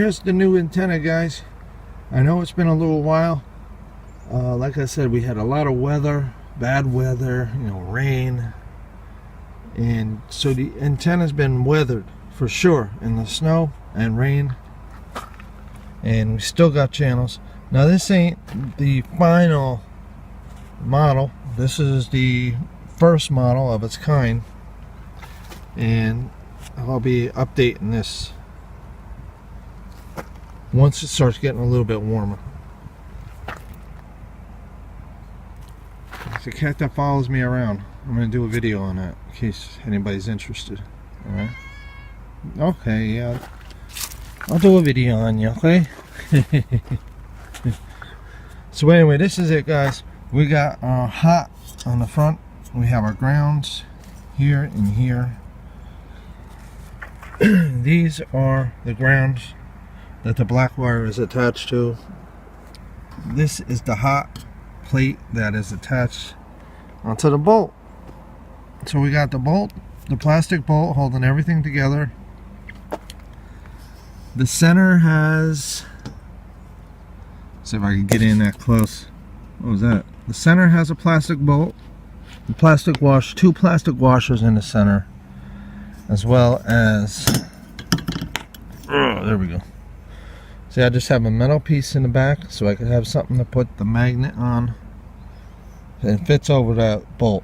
here's the new antenna, guys. I know it's been a little while. Like I said, we had a lot of weather, bad weather, rain, and so the antenna's been weathered for sure in the snow and rain, and we still got channels. Now this ain't the final model. This is the first model of its kind, and I'll be updating this once it starts getting a little bit warmer. It's a cat that follows me around. I'm going to do a video on that in case anybody's interested. Alright? Okay, yeah. I'll do a video on you, okay? So anyway, this is it, guys. We got our hot on the front. We have our grounds here and here. These are the grounds that the black wire is attached to. This is the hot plate that is attached onto the bolt. So we got the bolt, the plastic bolt holding everything together. The center has, let's see if I can get in that close. What was that? The center has a plastic bolt, the plastic wash, two plastic washers in the center, as well as, there we go. See, I just have a metal piece in the back so I could have something to put the magnet on. It fits over that bolt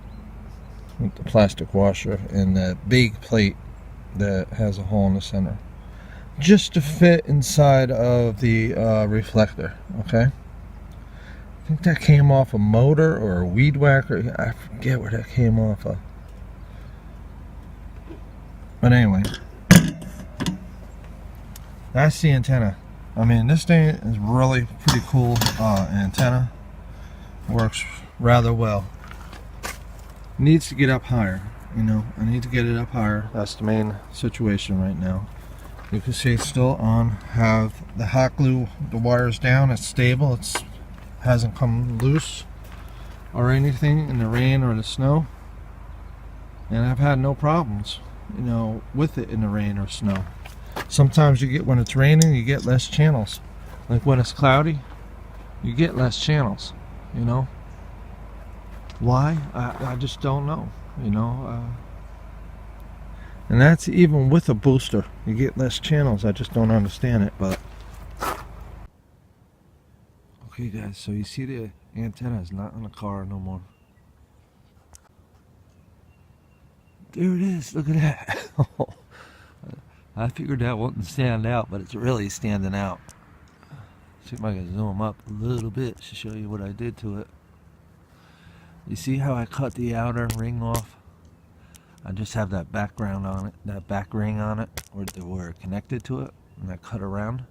with the plastic washer and that big plate that has a hole in the center, just to fit inside of the reflector. Okay, I think that came off a motor or a weed whacker. I forget where that came off of. But anyway, that's the antenna. I mean, this thing is really pretty cool antenna. Works rather well. Needs to get up higher. I need to get it up higher. That's the main situation right now. You can see it's still on. Have the hot glue, the wires down. It's stable. It hasn't come loose or anything in the rain or the snow. And I've had no problems, with it in the rain or snow. Sometimes you get, when it's raining, you get less channels. Like when it's cloudy, you get less channels. Why? I just don't know. And that's even with a booster. You get less channels. I just don't understand it. But okay, guys. So you see the antenna is not on the car no more. There it is. Look at that. I figured that wouldn't stand out, but it's really standing out. See if I can zoom up a little bit to show you what I did to it. You see how I cut the outer ring off? I just have that background on it, that back ring on it, where they were connected to it, and I cut around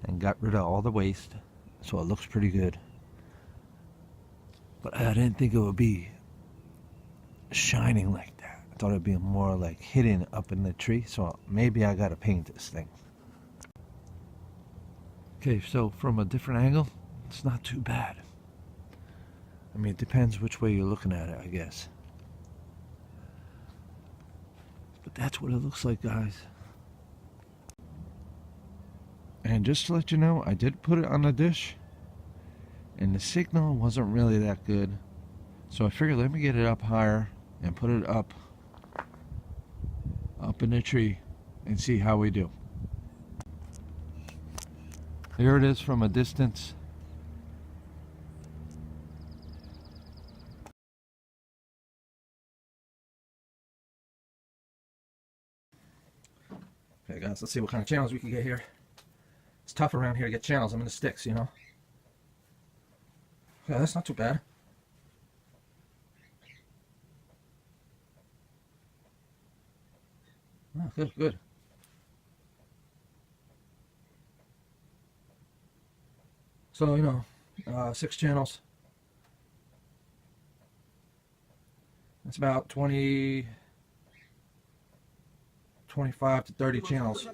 and got rid of all the waste, so it looks pretty good. But I didn't think it would be shining like that. I thought it'd be more like hidden up in the tree, so maybe I gotta paint this thing. Okay, so from a different angle, it's not too bad. I mean, it depends which way you're looking at it, I guess. But that's what it looks like, guys. And just to let you know, I did put it on the dish, and the signal wasn't really that good. So I figured, let me get it up higher and put it up in the tree and see how we do. Here it is from a distance. Okay, guys, let's see what kind of channels we can get here. It's tough around here to get channels. I'm in the sticks, Yeah, that's not too bad. Oh, good, good. So, 6 channels. That's about 25 to 30 channels.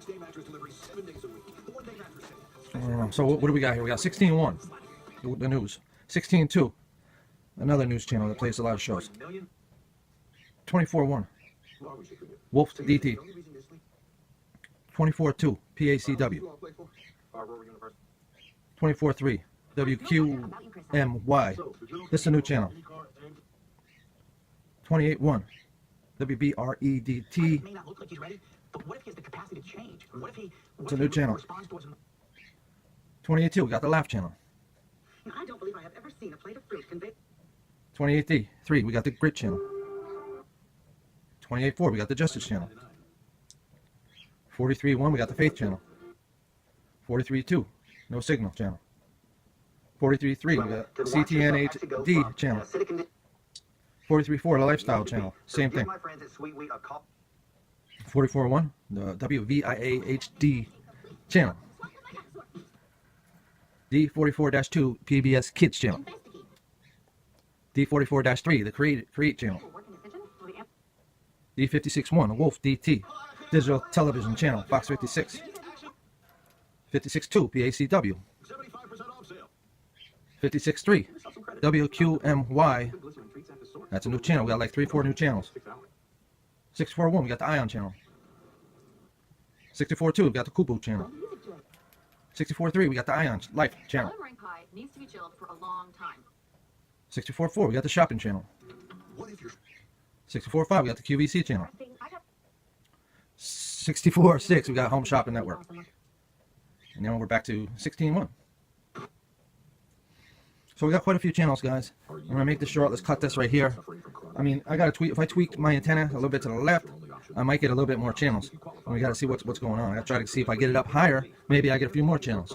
So what do we got here? We got 16.1, the news. 16.2, another news channel that plays a lot of shows. 24.1, Wolf DT. 24.2 PACW. 24.3 WQMY. This is a new channel. 28.1 WBREDT. It's a new channel. 28.2, we got the Laugh channel. I don't believe I have ever seen a plate of fruit convey. 28.3, we got the Grit channel. 28.4, we got the Justice channel. 43.1, we got the Faith channel. 43.2, No Signal channel. 43.3, we got CTNHD channel. 43.4, the Lifestyle channel, same thing. 44.1, the WVIA-HD channel. D44-2, PBS Kids channel. D44-3, the Create channel. D56.1, Wolf DT, Digital Television channel, Fox 56. 56.2, PACW. 56.3, WQMY. That's a new channel. We got like 3-4 new channels. 64.1, we got the Ion channel. 64.2, we got the Kupu channel. 64.3, we got the Ion Life channel. 64.4, we got the Shopping channel. 64.5, we got the QVC channel. 64.6, we got Home Shopping Network. And now we're back to 16.1. So we got quite a few channels, guys. I'm gonna make this short. Let's cut this right here. I mean, I gotta tweak. If I tweak my antenna a little bit to the left, I might get a little bit more channels. And we gotta see what's going on. I gotta try to see if I get it up higher. Maybe I get a few more channels.